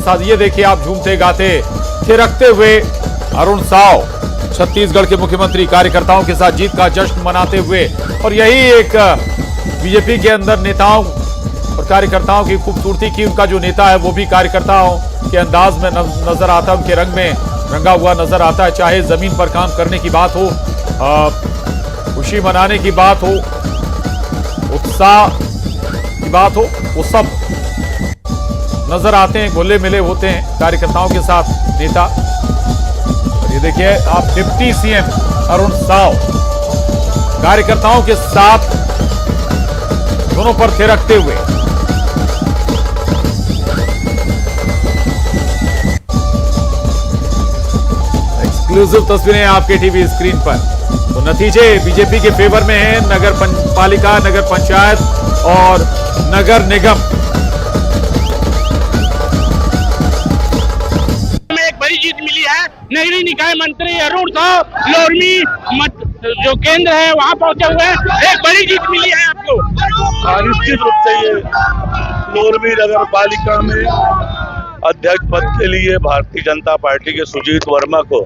साथ ये देखिए आप झूमते गाते थिरकते हुए अरुण साव छत्तीसगढ़ के मुख्यमंत्री कार्यकर्ताओं के साथ जीत का जश्न मनाते हुए। और यही एक बीजेपी के अंदर नेताओं और कार्यकर्ताओं की खूबसूरती की, उनका जो नेता है वो भी कार्यकर्ताओं के अंदाज में नजर आता है, उनके रंग में रंगा हुआ नजर आता है। चाहे जमीन पर काम करने की बात हो, खुशी मनाने की बात हो, उत्साह की बात हो, वो सब नजर आते हैं, घुले मिले होते हैं कार्यकर्ताओं के साथ नेता। और ये देखिए आप डिप्टी सीएम अरुण साव कार्यकर्ताओं के साथ दोनों पर थिरकते हुए। एक्सक्लूसिव तस्वीरें आपके टीवी स्क्रीन पर। तो नतीजे बीजेपी के फेवर में हैं। नगर पालिका, नगर पंचायत और नगर निगम में एक बड़ी जीत मिली है। नगरीय निकाय मंत्री अरुण साव लोरमी जो केंद्र है वहां पहुंचे हुए हैं। एक बड़ी जीत मिली है आपको। निश्चित रूप से ये लोरमी नगर पालिका में अध्यक्ष पद के लिए भारतीय जनता पार्टी के सुजीत वर्मा को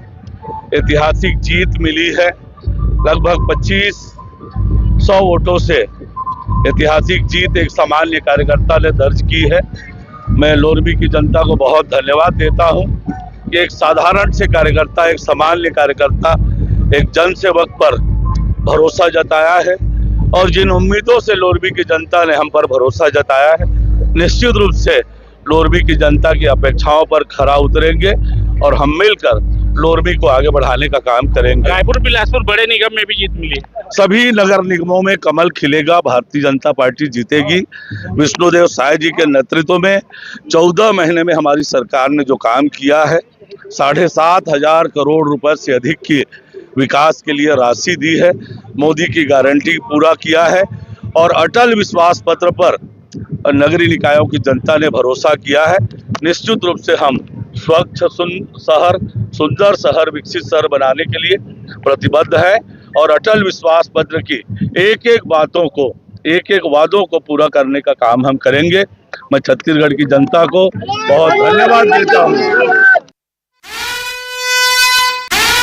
ऐतिहासिक जीत मिली है। लगभग 2500 वोटों से ऐतिहासिक जीत एक सामान्य कार्यकर्ता ने दर्ज की है। मैं लोरमी की जनता को बहुत धन्यवाद देता हूं कि एक साधारण से कार्यकर्ता, एक सामान्य कार्यकर्ता, एक जनसेवक पर भरोसा जताया है और जिन उम्मीदों से लोरमी की जनता ने हम पर भरोसा जताया है, निश्चित रूप से लोरमी की जनता की अपेक्षाओं पर खरा उतरेंगे और हम मिलकर लोरमी को आगे बढ़ाने का काम करेंगे। रायपुर बिलासपुर बड़े निगम में भी जीत मिली। सभी नगर निगमों में कमल खिलेगा, भारतीय जनता पार्टी जीतेगी। विष्णुदेव साय जी के नेतृत्व में 14 महीने में हमारी सरकार ने जो काम किया है, 7,500 करोड़ रुपए से अधिक की विकास के लिए राशि दी है, मोदी की गारंटी पूरा किया है और अटल विश्वास पत्र पर नगरीय निकायों की जनता ने भरोसा किया है। निश्चित रूप से हम स्वच्छ शहर, सुंदर शहर, विकसित शहर बनाने के लिए प्रतिबद्ध है और अटल विश्वास पत्र की एक एक वादों को पूरा करने का काम हम करेंगे। मैं छत्तीसगढ़ की जनता को बहुत धन्यवाद देता हूँ।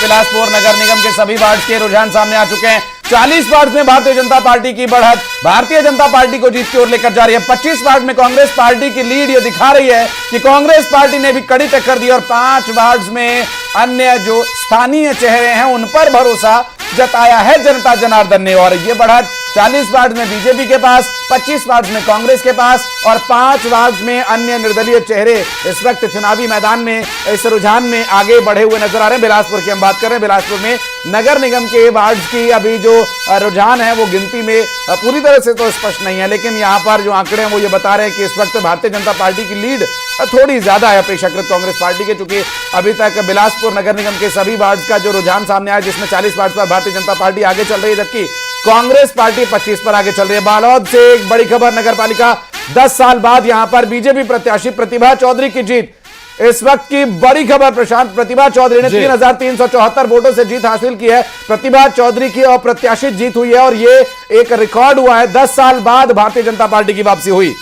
बिलासपुर नगर निगम के सभी वार्ड के रुझान सामने आ चुके हैं। 40 वार्ड में भारतीय जनता पार्टी की बढ़त भारतीय जनता पार्टी को जीत की ओर लेकर जा रही है। 25 वार्ड में कांग्रेस पार्टी की लीड ये दिखा रही है कि कांग्रेस पार्टी ने भी कड़ी टक्कर दी और 5 वार्ड में अन्य जो स्थानीय चेहरे हैं उन पर भरोसा जताया है जनता जनार्दन ने। और ये बढ़त 40 वार्ड में बीजेपी के पास, 25 वार्ड में कांग्रेस के पास और 5 वार्ड में अन्य निर्दलीय चेहरे इस वक्त चुनावी मैदान में इस रुझान में आगे बढ़े हुए नजर आ रहे हैं। बिलासपुर की हम बात कर रहे हैं। बिलासपुर में नगर निगम के वार्ड की अभी जो रुझान है वो गिनती में पूरी तरह से तो स्पष्ट नहीं है, लेकिन यहाँ पर जो आंकड़े हैं वो ये बता रहे हैं कि इस वक्त भारतीय जनता पार्टी की लीड थोड़ी ज्यादा है अपेक्षाकृत कांग्रेस पार्टी के, चूंकि अभी तक बिलासपुर नगर निगम के सभी वार्ड का जो रुझान सामने आया जिसमें 40 वार्ड पर भारतीय जनता पार्टी आगे चल रही है जबकि कांग्रेस पार्टी 25 पर आगे चल रही है। बालोद से एक बड़ी खबर, नगर पालिका 10 साल बाद यहां पर बीजेपी प्रत्याशी प्रतिभा चौधरी की जीत। इस वक्त की बड़ी खबर प्रशांत, प्रतिभा चौधरी ने 3,374 वोटों से जीत हासिल की है। प्रतिभा चौधरी की अप्रत्याशित जीत हुई है और ये एक रिकॉर्ड हुआ है। 10 साल बाद भारतीय जनता पार्टी की वापसी हुई।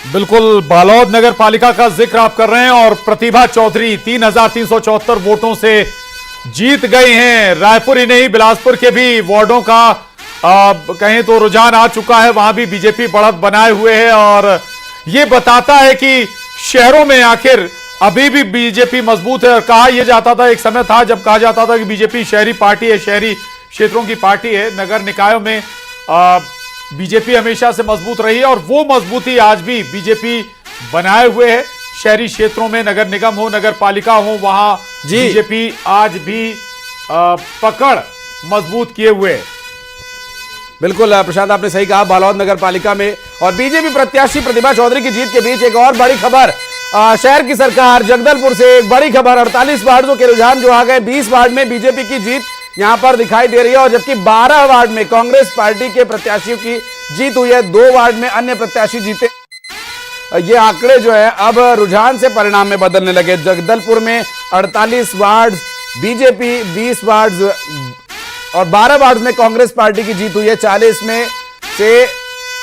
बिल्कुल, बालोद नगर पालिका का जिक्र आप कर रहे हैं और प्रतिभा चौधरी 3,374 वोटों से जीत गई हैं। रायपुर ही नहीं, बिलासपुर के भी वार्डों का कहें तो रुझान आ चुका है, वहां भी बीजेपी बढ़त बनाए हुए है और यह बताता है कि शहरों में आखिर अभी भी बीजेपी मजबूत है। और कहा यह जाता था, एक समय था जब कहा जाता था कि बीजेपी शहरी पार्टी है, शहरी क्षेत्रों की पार्टी है। नगर निकायों में बीजेपी हमेशा से मजबूत रही है और वो मजबूती आज भी बीजेपी बनाए हुए है। शहरी क्षेत्रों में नगर निगम हो, नगर पालिका हो, वहां बीजेपी आज भी पकड़ मजबूत किए हुए है। बिल्कुल प्रशांत, आपने सही कहा। बालोद नगर पालिका में और बीजेपी प्रत्याशी प्रतिभा चौधरी की जीत के बीच एक और बड़ी खबर, शहर की सरकार जगदलपुर से एक बड़ी खबर। 48 वार्डों के रुझान जो आ गए, 20 वार्ड में बीजेपी की जीत यहां पर दिखाई दे रही है और जबकि 12 वार्ड में कांग्रेस पार्टी के प्रत्याशियों की जीत हुई है। 2 वार्ड में अन्य प्रत्याशी जीते। ये आंकड़े जो है अब रुझान से परिणाम में बदलने लगे। जगदलपुर में 48 वार्ड बीजेपी, 20 वार्ड और 12 वार्ड में कांग्रेस पार्टी की जीत हुई है। 40 में से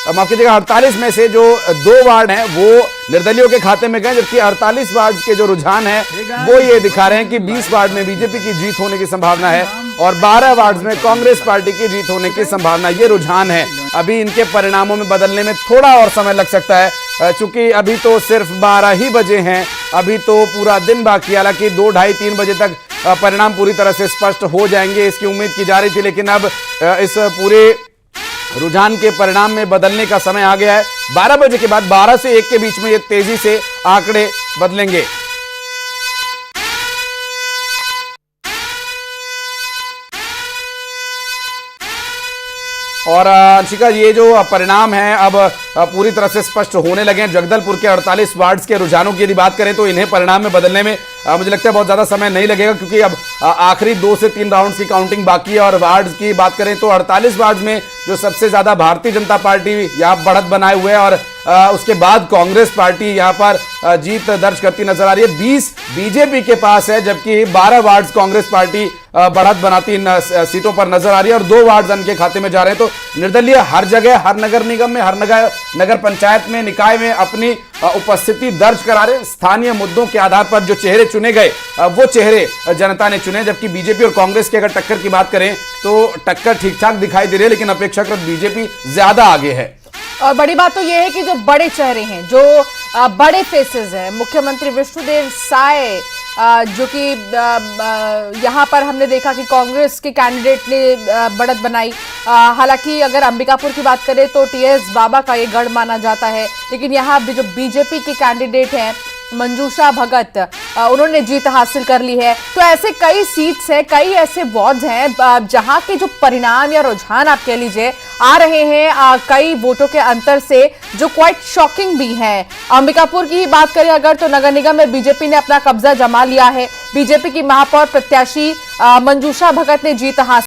माफ कीजिएगा 48 में से जो 2 वार्ड हैं वो निर्दलियों के खाते में गए, जबकि 48 वार्ड के जो रुझान है वो ये दिखा रहे हैं कि 20 वार्ड में बीजेपी की जीत होने की संभावना है और 12 वार्ड में कांग्रेस पार्टी की जीत होने की संभावना, ये रुझान है। अभी इनके परिणामों में बदलने में थोड़ा और समय लग सकता है, चूंकि अभी तो सिर्फ 12 ही बजे हैं, अभी तो पूरा दिन बाकी। हालांकि 2, ढाई, 3 बजे तक परिणाम पूरी तरह से स्पष्ट हो जाएंगे, इसकी उम्मीद की जा रही थी, लेकिन अब इस पूरे रुझान के परिणाम में बदलने का समय आ गया है। 12 बजे के बाद 12 से 1 के बीच में ये तेजी से आंकड़े बदलेंगे। और अंशिका, ये जो परिणाम है अब पूरी तरह से स्पष्ट होने लगे हैं। जगदलपुर के 48 वार्ड्स के रुझानों की यदि बात करें तो इन्हें परिणाम में बदलने में मुझे लगता है बहुत ज्यादा समय नहीं लगेगा, क्योंकि अब आखिरी 2 से 3 राउंड्स की काउंटिंग बाकी है। और वार्ड्स की बात करें तो 48 वार्ड में जो सबसे ज्यादा भारतीय जनता पार्टी यहाँ बढ़त बनाए हुए है और उसके बाद कांग्रेस पार्टी यहाँ पर जीत दर्ज करती नजर आ रही है। 20 बीजेपी के पास है, जबकि 12 वार्ड कांग्रेस पार्टी बढ़त बनाती इन सीटों पर नजर आ रही है और 2 वार्ड उनके खाते में जा रहे हैं। तो निर्दलीय हर जगह, हर नगर निगम में, हर नगर पंचायत में, निकाय में अपनी उपस्थिति दर्ज करा रहे। स्थानीय मुद्दों के आधार पर जो चेहरे चुने गए वो चेहरे जनता ने चुने, जबकि बीजेपी और कांग्रेस की अगर टक्कर की बात करें तो टक्कर ठीक ठाक दिखाई दे रही है, लेकिन अपेक्षाकृत बीजेपी ज्यादा आगे है। और बड़ी बात तो यह है कि जो बड़े चेहरे हैं, जो बड़े फेसेस हैं, मुख्यमंत्री विष्णुदेव साय जो कि यहाँ पर हमने देखा कि कांग्रेस के कैंडिडेट ने बढ़त बनाई। हालांकि अगर अंबिकापुर की बात करें तो टीएस बाबा का ये गढ़ माना जाता है, लेकिन यहाँ भी जो बीजेपी के कैंडिडेट हैं मंजूषा भगत, उन्होंने जीत हासिल कर ली है। तो ऐसे कई सीट्स हैं, कई ऐसे वार्ड्स हैं जहां के जो परिणाम या रुझान आप कह लीजिए आ रहे हैं कई वोटों के अंतर से, जो क्वाइट शॉकिंग भी हैं। अंबिकापुर की ही बात करें अगर तो नगर निगम में बीजेपी ने अपना कब्जा जमा लिया है। बीजेपी की महापौर प्रत्याशी मंजूषा भगत ने जीत हासिल